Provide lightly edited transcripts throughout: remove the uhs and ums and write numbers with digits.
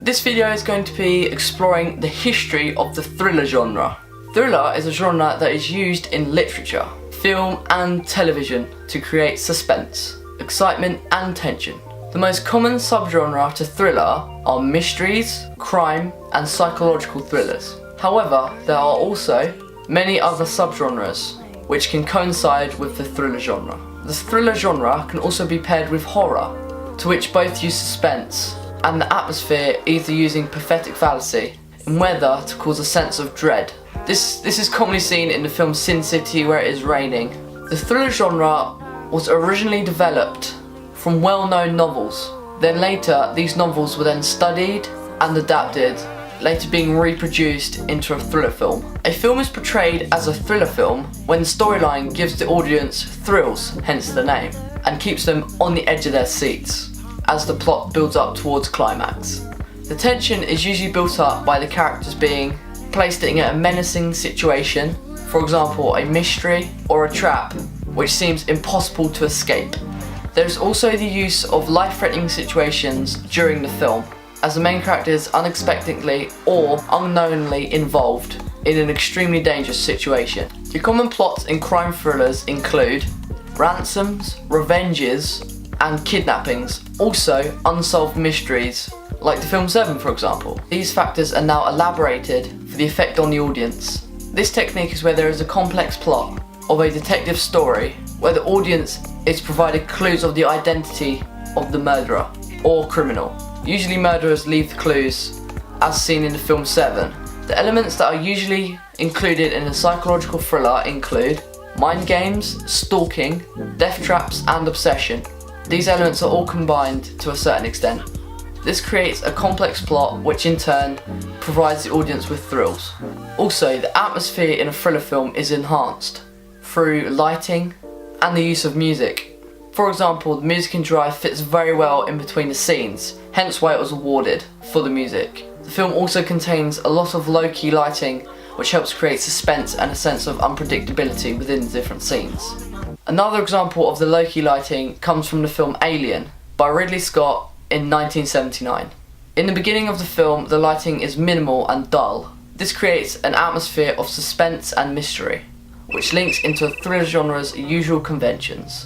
This video is going to be exploring the history of the thriller genre. Thriller is a genre that is used in literature, film and television to create suspense, excitement and tension. The most common subgenre to thriller are mysteries, crime and psychological thrillers. However, there are also many other subgenres which can coincide with the thriller genre. The thriller genre can also be paired with horror, to which both use suspense and the atmosphere, either using prophetic fallacy and weather to cause a sense of dread. This is commonly seen in the film Sin City, where it is raining. The thriller genre was originally developed from well-known novels. Then later, these novels were then studied and adapted, later being reproduced into a thriller film. A film is portrayed as a thriller film when the storyline gives the audience thrills, hence the name, and keeps them on the edge of their seats as the plot builds up towards climax. The tension is usually built up by the characters being placed in a menacing situation, for example a mystery or a trap which seems impossible to escape. There is also the use of life-threatening situations during the film, as the main character is unexpectedly or unknowingly involved in an extremely dangerous situation. The common plots in crime thrillers include ransoms, revenges, and kidnappings, also unsolved mysteries, like the film Seven for example. These factors are now elaborated for the effect on the audience. This technique is where there is a complex plot of a detective story where the audience is provided clues of the identity of the murderer or criminal. Usually murderers leave the clues, as seen in the film Seven. The elements that are usually included in a psychological thriller include mind games, stalking, death traps and obsession. These elements are all combined to a certain extent. This creates a complex plot which in turn provides the audience with thrills. Also, the atmosphere in a thriller film is enhanced through lighting and the use of music. For example, the music in Drive fits very well in between the scenes, hence why it was awarded for the music. The film also contains a lot of low-key lighting which helps create suspense and a sense of unpredictability within the different scenes. Another example of the low-key lighting comes from the film Alien by Ridley Scott in 1979. In the beginning of the film, the lighting is minimal and dull. This creates an atmosphere of suspense and mystery, which links into a thriller genre's usual conventions.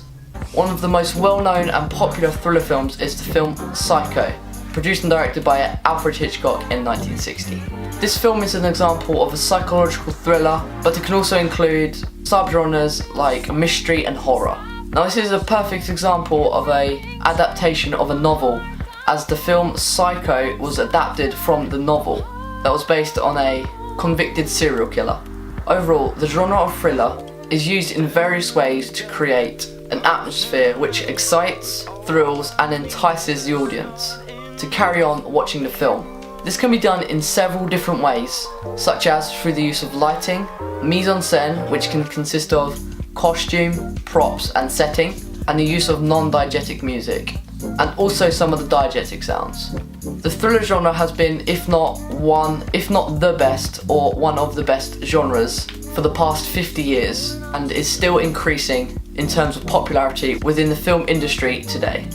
One of the most well-known and popular thriller films is the film Psycho, produced and directed by Alfred Hitchcock in 1960. This film is an example of a psychological thriller, but it can also include subgenres like mystery and horror. Now this is a perfect example of an adaptation of a novel, as the film Psycho was adapted from the novel that was based on a convicted serial killer. Overall, the genre of thriller is used in various ways to create an atmosphere which excites, thrills and entices the audience to carry on watching the film. This can be done in several different ways, such as through the use of lighting, mise-en-scène, which can consist of costume, props and setting, and the use of non-diegetic music, and also some of the diegetic sounds. The thriller genre has been, if not the best, or one of the best genres for the past 50 years, and is still increasing in terms of popularity within the film industry today.